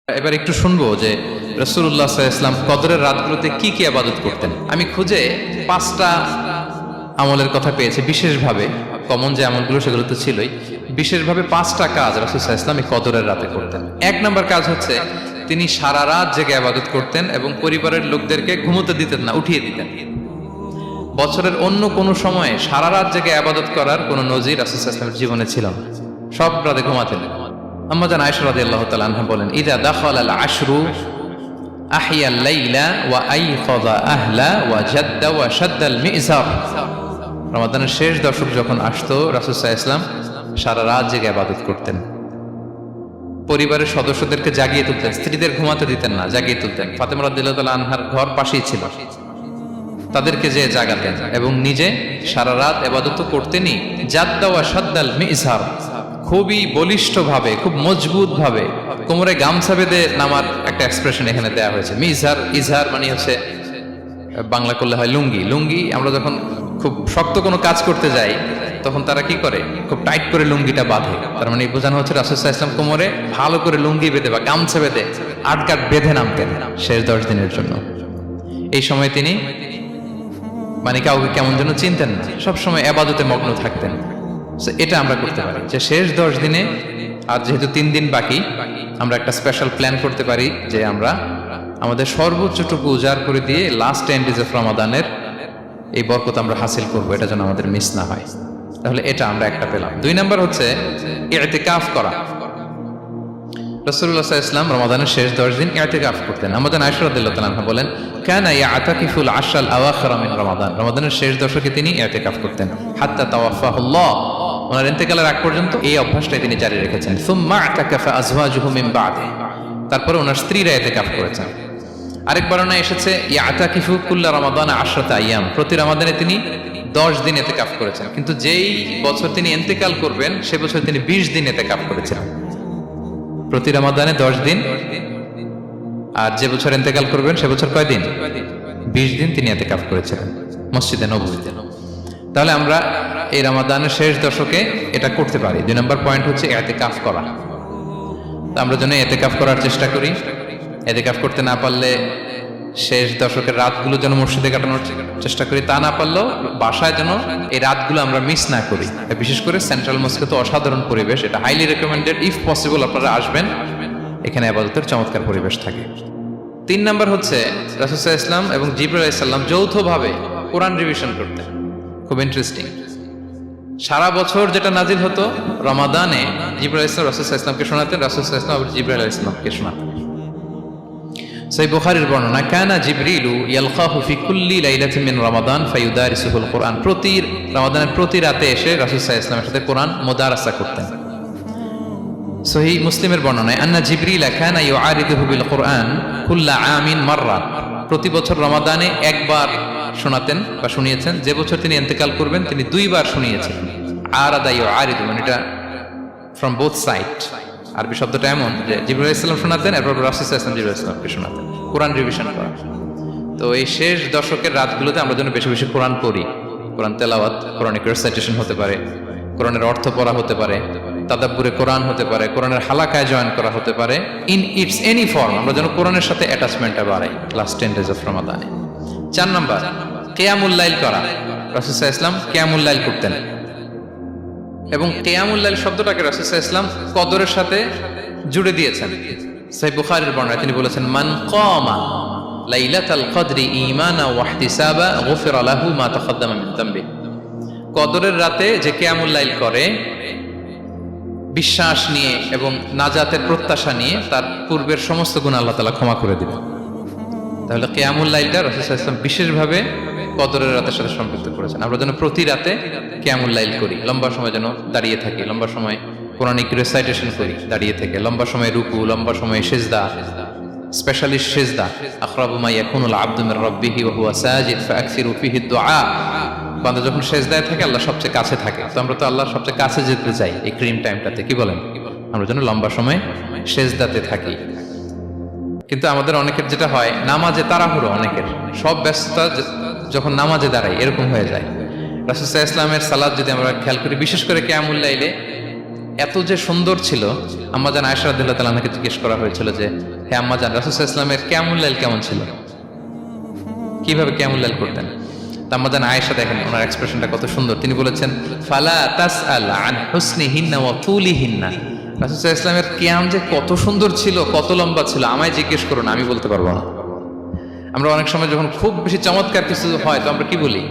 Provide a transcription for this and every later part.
এবার একটু শুনবো যে রাসূলুল্লাহ সাল্লাল্লাহু আলাইহি ওয়াসাল্লাম কদরের রাতগুলোতে কি কি ইবাদত করতেন। আমি খুঁজে 5টা আমলের কথা পেয়েছি বিশেষভাবে। কমন যে আমলগুলো সেগুলো তো ছিলই, বিশেষভাবে 5টা কাজ রাসূল সাল্লাল্লাহু আলাইহি ওয়াসাল্লাম এই কদরের রাতে করতেন। 1 নম্বর কাজ হচ্ছে তিনি সারা রাত জেগে ইবাদত করতেন এবং পরিবারের লোকদেরকে ঘুমোতে দিতেন না, উঠিয়ে দিতেন। বছরের অন্য কোনো সময়ে সারা রাত জেগে ইবাদত করার কোনো নজির রাসূল সাল্লাল্লাহু আলাইহি ওয়াসাল্লামের জীবনে ছিল না। সব রাতে ঘুমাতেন। আম্মা জান আয়েশা রাদিয়াল্লাহু তাআলা আনহা বলেন, ইযা দাখালাল আশরু আহিয়াল লাইলা ওয়া আইকাযা আহলা ওয়া জাদ্দা ওয়া শাদ্দাল মিযজার। রমাদানের শেষ দশক যখন আসতো রাসূল সাল্লাল্লাহু আলাইহি ওয়াসাল্লাম সারা রাত জেগে ইবাদত করতেন। পরিবারের সদস্যদেরকে জাগিয়ে তুলতেন, স্ত্রীদের ঘুমাতে দিতেন না, জাগিয়ে তুলতেন। ফাতেমা রাদিয়াল্লাহু তাআলা আনহার ঘর পাশেই ছিল, তাদেরকে যে জাগাতেন এবং নিজে সারা রাত ইবাদত করতেনই। জাদ্দা ওয়া শাদ্দাল মিযজার, খুবই বলিষ্ঠভাবে, খুব মজবুত ভাবে কোমরে গামছা বেঁধে নামার একটা এক্সপ্রেশন এখানে দেওয়া হয়েছে। মিজহার, ইজহার মানে হচ্ছে বাংলা করলে হয় লুঙ্গি। লুঙ্গি আমরা যখন খুব শক্ত কোনো কাজ করতে যাই তখন তারা কি করে, খুব টাইট করে লুঙ্গিটা বাঁধে। তার মানে বোঝানো হচ্ছে রাসূল সাল্লাল্লাহু আলাইহি ওয়াসাল্লাম কোমরে ভালো করে লুঙ্গি বেঁধে বা গামছা বেঁধে আটকাট বেঁধে নামতেন শেষ 10 দিনের জন্য। এই সময় তিনি মানে কাউকে কেমন যেন চিনতেন না, সবসময় ইবাদতে মগ্ন থাকতেন। এটা আমরা করতে পারি যে শেষ 10 দিনে, আর যেহেতু 3 দিন বাকি, আমরা একটা স্পেশাল প্ল্যান করতে পারি যে আমরা আমাদের সর্বোচ্চটুকু উজাড় করে দিয়ে লাস্ট 10 ডেজ অফ রমাদানের এই বরকত আমরা হাসিল করব, এটা যেন আমাদের মিস না হয়। তাহলে এটা আমরা একটা পেলাম। 2 নাম্বার হচ্ছে ইতিকাফ করা। রাসূলুল্লাহ সাল্লাল্লাহু আলাইহি ওয়াসাল্লাম রমাদানের শেষ 10 দিন ইতিকাফ করতেন। আমাদের আয়েশা রাদিয়াল্লাহু তাআলা আনহা বলেন, কানা ইয়াতাকিফুল আশরাল আওয়াখির মিন রমাদান। রমাদানের শেষ দশকে তিনি ইতিকাফ করতেন হাত্তা তাওয়াফাহুল্লাহ, ওনার ইন্তেকালের আগ পর্যন্ত এই অভ্যাসটাই তিনি জারি রেখেছেন। সুম্মা আতাকাফা আজওয়াজুহু মিন বাদি, তারপরে ওনার স্ত্রীরা ইতিকাফ করেছেন। আরেক বর্ণনায় এসেছে ইয়াতাকিফু কুল্লা রমাদান 10 আইয়াম, প্রতি রমাদানে তিনি 10 দিন ইতিকাফ করেছেন। কিন্তু যেই বছর তিনি ইন্তেকাল করবেন সে বছর তিনি 20 দিন ইতিকাফ করেছেন। প্রতি রমাদানে 10 দিন, আর যে বছর ইন্তেকাল করবেন সে বছর কয় দিন? 20 দিন তিনি ইতিকাফ করেছিলেন মসজিদে নববীতে। তাহলে আমরা এই রমাদানের শেষ দশকে এটা করতে পারি। 2 নম্বর পয়েন্ট হচ্ছে ইতিকাফ করা। তো আমরা যেন ইতিকাফ করার চেষ্টা করি। ইতিকাফ করতে না পারলে শেষ দশকের রাতগুলো যেন মসজিদে কাটানোর চেষ্টা করি, তা না পারলেও বাসায় যেন এই রাতগুলো আমরা মিস না করি। বিশেষ করে সেন্ট্রাল মস্কে তো অসাধারণ পরিবেশ, এটা হাইলি রেকমেন্ডেড। ইফ পসিবল আপনারা আসবেন, এখানে ইবাদতের চমৎকার পরিবেশ থাকে। 3 নাম্বার হচ্ছে রাসূল সাল্লাল্লাহু আলাইহি ওয়াসাল্লাম এবং জিবরাইল আলাইহিস সালাম যৌথভাবে কোরআন রিভিশন করতেন। খুব ইন্টারেস্টিং। সারা বছর যেটা নাজিল হতো রমাদানে জিবরাইল আলাইহিস সালাম রাসূল সাল্লাল্লাহু আলাইহি ওয়াসাল্লামকে শোনাতেন, রাসূল সাল্লাল্লাহু আলাইহি ওয়াসাল্লাম আবার জিবরাইল আলাইহিস সালামকে শোনাতেন। সহিহ বুখারীর বর্ণনা, কানা জিবরিলু ইয়ালকাহু ফি কুল্লি লাইলাতিন মিন রমাদান ফায়ুদারিসুহুল কুরআন। প্রতি রমাদানের প্রতি রাতে এসে রাসূল সাল্লাল্লাহু আলাইহি ওয়াসাল্লামের সাথে কোরআন মুদারাসা করতেন। সহিহ মুসলিমের বর্ণনায়, আন্না জিবরিল কানা ইউআরিদুহু বিল কুরআন কুল্লা আমিন মাররা। প্রতি বছর রমাদানে একবার শোনাতেন বা শুনিয়েছেন, যে বছর তিনি ইন্তেকাল করবেন তিনি 2 বার শুনিয়েছেন। আরাদা ইউআরিদু মানে এটা ফ্রম বোথ সাইড। আরবি শব্দটা এমন যে জিবরাইল আলাইহিস সালাম শোনাতেন, এরপর রাসূল সাল্লাল্লাহু আলাইহি ওয়াসাল্লাম জিবরাইল আলাইহিস সালামকে শোনাতেন, কোরআন রিভিশন করা। তো এই শেষ দশকের রাতগুলোতে আমরা যেন বেশি বেশি কোরআন পড়ি। কোরআন তেলাওয়াত, কোরআনিক রিসাইটেশন হতে পারে, কোরআনের অর্থ পড়া হতে পারে, তাদাব্বুরে কোরআন হতে পারে, কোরআনের হালাকায় জয়েন করা হতে পারে। ইন ইটস এনি ফর্ম আমরা যেন কোরআনের সাথে অ্যাটাচমেন্টটা বাড়াই লাস্ট 10 ডেজ অফ রমাদানে। 4 নাম্বার কিয়ামুল লাইল করা। রাসূল সাল্লাল্লাহু আলাইহি ওয়াসাল্লাম কিয়ামুল লাইল করতেন এবং কিয়ামুল লাইল শব্দটাকে রাসূল সাল্লাল্লাহু আলাইহি ওয়াসাল্লাম কদরের সাথে জুড়ে দিয়েছেন। সহিহ বুখারীর বর্ণনায় তিনি বলেছেন, মান কামা লাইলাতাল কদরি ঈমানা ওয়া ইহতিসাবা গুফিরা লাহু মা তাকদ্দামা মিন যামবি। কদরের রাতে যে কিয়ামুল লাইল করে বিশ্বাস নিয়ে এবং নাজাতের প্রত্যাশা নিয়ে, তার পূর্বের সমস্ত গুনাহ আল্লাহ তাআলা ক্ষমা করে দিবেন। তাহলে কিয়ামুল লাইলটা রাসূল সাল্লাল্লাহু আলাইহি ওয়াসাল্লাম বিশেষভাবে কদরের রাতের সাথে সম্পৃক্ত করেছেন। আমরা যেন প্রতি রাতে কিয়ামুল লাইল করি, লম্বা সময় যেন দাঁড়িয়ে থাকি, লম্বা সময় কোরআনিক রিসাইটেশন করি দাঁড়িয়ে থেকে, লম্বা সময় রুকু, লম্বা সময় সিজদা, স্পেশালি সিজদা। আখরাবু মা ইয়াকুনুল আবদু মির রাব্বিহি ওয়া হুয়া সাজিদ ফাআকসিরু ফিহি দুআ। বান্দা যখন সিজদায় থাকে আল্লাহ সবচেয়ে কাছে থাকে। তো আমরা তো আল্লাহর সবচেয়ে কাছে যেতে চাই এই ক্রিম টাইমটাতে, কি বলেন? আমরা যেন লম্বা সময় সিজদাতে থাকি। কিন্তু আমাদের অনেকের যেটা হয়, নামাজে তাড়াহুড়ো, অনেকের সব ব্যস্ততা যখন নামাজে দাঁড়াই এরকম হয়ে যায়। রাসূল সাল্লাল্লাহু আলাইহি ওয়াসাল্লামের সালাত যদি আমরা খেয়াল করি, বিশেষ করে কিয়ামুল লাইলে এত যে সুন্দর ছিল, আম্মাজান আয়েশা রাদিয়াল্লাহু তাআলা আনহাকে জিজ্ঞেস করা হয়েছিল যে হে আম্মাজান, রাসূল সাল্লাল্লাহু আলাইহি ওয়াসাল্লামের কিয়ামুল লাইল কেমন ছিল, কিভাবে কিয়ামুল লাইল করতেন? আম্মাজান আয়েশা দেখেন ওনার এক্সপ্রেশনটা কত সুন্দর। তিনি বলেছেন ফালা তাসআল আন হুসনিহিন্না ওয়া তুলিহিন্না, রাসূল সাল্লাল্লাহু আলাইহি ওয়াসাল্লামের কিয়াম যে কত সুন্দর ছিল, কত লম্বা ছিল, আমায় জিজ্ঞেস করো না, আমি বলতে পারবো না। আমরা অনেক সময় যখন খুব বেশি চমৎকার কিছু হয় তো আমরা কি বলি,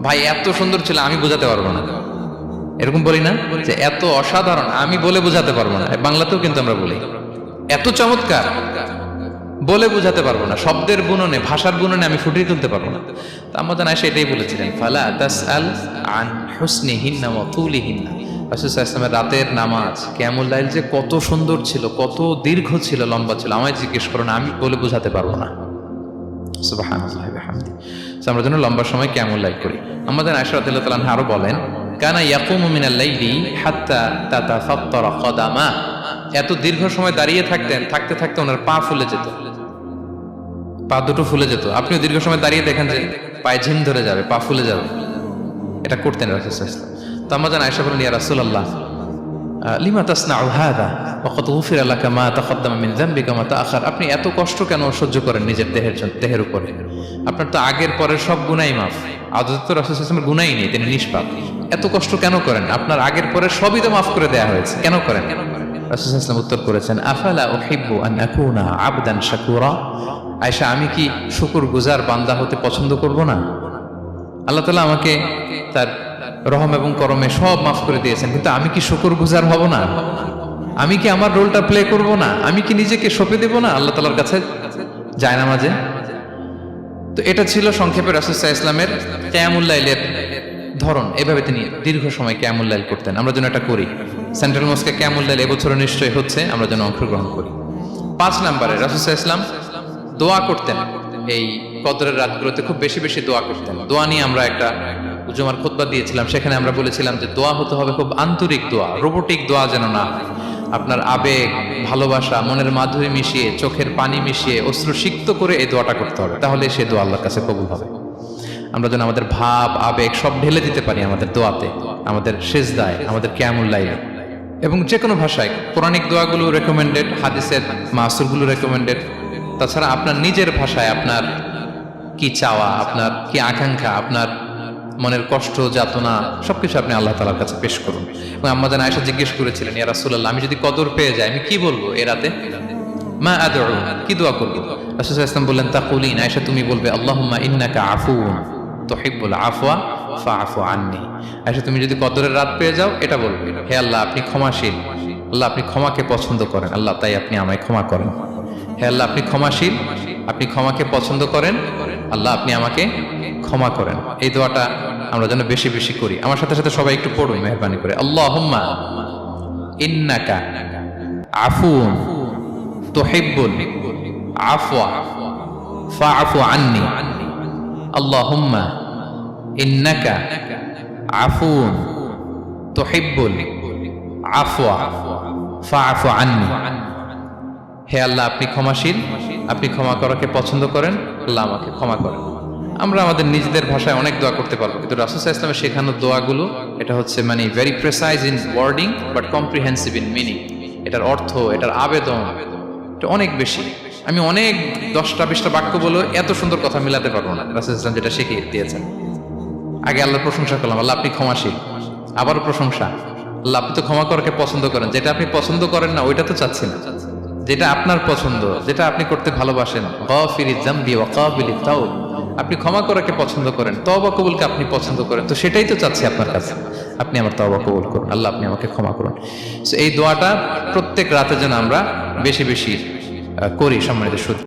ভাই এত সুন্দর ছিল আমি বোঝাতে পারবো না, এরকম বলি না যে এত অসাধারণ আমি বলে বোঝাতে পারবো না। বাংলাতেও কিন্তু আমরা বলি এত চমৎকার বলে বোঝাতে পারবো না, শব্দের বুননে ভাষার বুননে আমি ফুটিয়ে তুলতে পারবো না। তো আম্মাজান আয়েশা এটাই বলেছিলেন ফালা তাসআল আন হুসনিহিন্না ওয়া তুলিহিন্না, রাসূল সাল্লাল্লাহু আলাইহি ওয়াসাল্লামের রাতের নামাজ কিয়ামুল লাইল যে কত সুন্দর ছিল, কত দীর্ঘ ছিল, লম্বা ছিল, আমায় জিজ্ঞেস করো না, আমি বলে বোঝাতে পারবো না। সুবহানাল্লাহি ওয়া বিহামদিহি। আমরা যেন লম্বা সময় কিয়ামুল লাইল করি। আম্মাজান আয়েশা রাদিয়াল্লাহু তাআলা আনহা আরো বলেন কানা ইয়াকুমু মিনাল লাইলি হাত্তা তাতাফাত্তারা কদামা, এত দীর্ঘ সময় দাঁড়িয়ে থাকতেন, থাকতে থাকতে ওনার পা ফুলে যেত, পা দুটো ফুলে যেত। আপনিও দীর্ঘ সময় দাঁড়িয়ে দেখেন যে পায়ে ঝিম ধরে যাবে, পা ফুলে যাবে, এটা করতেন রাসূল সাল্লাল্লাহু আলাইহি ওয়াসাল্লাম। তো আম্মাজান আয়েশা বলেন ইয়া রাসূলুল্লাহ লিমা তাসনাউ হাযা ওয়া ক্বাদ গুফিরা লাকা মা তাকদ্দামা মিন যামবিকা ওয়া মা তাআখার, আপনি এত কষ্ট কেন সহ্য করেন নিজের দেহের উপরে? আপনার তো আগের পরের সব গুনাহই মাফ। আদতে তো রাসূল সাল্লাল্লাহু আলাইহি ওয়াসাল্লামের গুনাহই নেই, তিনি নিষ্পাপ। এত কষ্ট কেন করেন? আপনার আগের পরের সবই তো মাফ করে দেয়া হয়েছে, কেন করেন? রাসূল সাল্লাল্লাহু আলাইহি ওয়াসাল্লাম উত্তর করেছেন আফালা উহিব্বু আন আকুনা আবদান শাকুরা, আয়েশা আমি কি শুকরগুজার বান্দা হতে পছন্দ করব না? আল্লাহ তাআলা আমাকে তার রহম এবং করমে সব মাফ করে দিয়েছেন, কিন্তু আমি কি শুকরগুজার হব না? আমি কি আমার রোলটা প্লে করব না? আমি কি নিজেকে সঁপে দেব না আল্লাহ তাআলার কাছে জায়নামাজে? তো এটা ছিল সংক্ষেপে রাসূল সাল্লাল্লাহু আলাইহি ওয়াসাল্লামের কিয়ামুল লাইলের ধরন। এভাবে তিনি দীর্ঘ সময় কিয়ামুল লাইল করতেন। আমরা যেন এটা করি। সেন্ট্রাল মস্কে কিয়ামুল লাইল এবছরও নিশ্চয়ই হচ্ছে, আমরা যেন অংশগ্রহণ করি। 5 নম্বরে রাসূল সাল্লাল্লাহু আলাইহি ওয়াসাল্লাম দোয়া করতেন। এই কদরের রাতগুলোতে খুব বেশি বেশি দোয়া করতেন। দোয়া নিয়ে আমরা একটা জুমার খুতবা দিয়েছিলাম, সেখানে আমরা বলেছিলাম যে দোয়া হতে হবে খুব আন্তরিক দোয়া, রোবোটিক দোয়া যেন না। আপনার আবেগ, ভালোবাসা, মনের মাধুরী মিশিয়ে, চোখের পানি মিশিয়ে, অশ্রু সিক্ত করে এই দোয়াটা করতে হবে, তাহলে সে দোয়া আল্লাহর কাছে কবুল হবে। আমরা যেন আমাদের ভাব, আবেগ সব ঢেলে দিতে পারি আমাদের দোয়াতে, আমাদের সেজদায়, আমাদের কিয়ামুল লাইলে। এবং যে কোনো ভাষায় কোরআনিক দোয়াগুলো রেকমেন্ডেড, হাদিসের মাসুরগুলো রেকমেন্ডেড। তাছাড়া আপনার নিজের ভাষায় আপনার কি চাওয়া, আপনার কি আকাঙ্ক্ষা, আপনার মনের কষ্ট, যাতনা সবকিছু আপনি আল্লাহ তাআলার কাছে পেশ করুন। এবং আম্মাজান আয়েশা জিজ্ঞেস করেছিলেন ইয়া রাসূলুল্লাহ, আমি যদি কদর পেয়ে যাই আমি কি বলবো এ রাতে? মা আদউ, কি দোয়া করব? রাসূল সাল্লাল্লাহু আলাইহি ওয়াসাল্লাম বললেন তাকুলিন, আয়েশা তুমি বলবে আল্লাহুম্মা ইন্নাকা আফুউন তুহিব্বুল আফওয়া ফাআফু আন্নি। আয়েশা তুমি যদি কদরের রাত পেয়ে যাও এটা বলবে, হে আল্লাহ আপনি ক্ষমাশীল, আল্লাহ আপনি ক্ষমাকে পছন্দ করেন, আল্লাহ তাই আপনি আমায় ক্ষমা করেন। হে আল্লাহ আপনি ক্ষমাশীল, আপনি ক্ষমাকে পছন্দ করেন, আল্লাহ আপনি আমাকে ক্ষমা করেন। এই দোয়াটা আমরা যেন বেশি বেশি করি। আমার সাথে সাথে সবাই একটু পড়ুন মেহেরবানি করে। আল্লাহুম্মা ইন্নাকা আফুউন তুহিব্বুল আফওয়া ফাআফু আন্নি। আল্লাহুম্মা ইন্নাকা আফুউন তুহিব্বুল আফওয়া ফাআফু আন্নি। হে আল্লাহ আপনি ক্ষমাশীল, আপনি ক্ষমা করাকে পছন্দ করেন, আল্লাহ আমাকে ক্ষমা করেন। আমরা আমাদের নিজেদের ভাষায় অনেক দোয়া করতে পারবো, কিন্তু রাসূল সাল্লাল্লাহু আলাইহি ওয়াসাল্লামের শেখানো দোয়াগুলো এটা হচ্ছে মানে very precise in wording but comprehensive in meaning. এটার অর্থ, এটার আবেদন এটা অনেক বেশি। আমি অনেক 10টা-20টা বাক্য বলে এত সুন্দর কথা মিলাতে পারবো না। রাসূল সাল্লাল্লাহু আলাইহি ওয়াসাল্লাম যেটা শিখিয়ে দিয়েছেন, আগে আল্লাহর প্রশংসা করলাম, আল্লাহ আপনি ক্ষমাশীল, আবারও প্রশংসা, আল্লাহ আপনি তো ক্ষমা করাকে পছন্দ করেন। যেটা আপনি পছন্দ করেন না ওইটা তো চাচ্ছি না, যেটা আপনার পছন্দ, যেটা আপনি করতে ভালোবাসেন, গাফিরিজ যামবি ওয়া কাবিলিত তাওব, আপনি ক্ষমা করাকে পছন্দ করেন, তওবা কবুলকে আপনি পছন্দ করেন, তো সেটাই তো চাচ্ছি আপনার কাছে, আপনি আমার তওবা কবুল করুন, আল্লাহ আপনি আমাকে ক্ষমা করুন। সো এই দোয়াটা প্রত্যেক রাতে যেন আমরা বেশি বেশি করি সম্মানিত সুধী।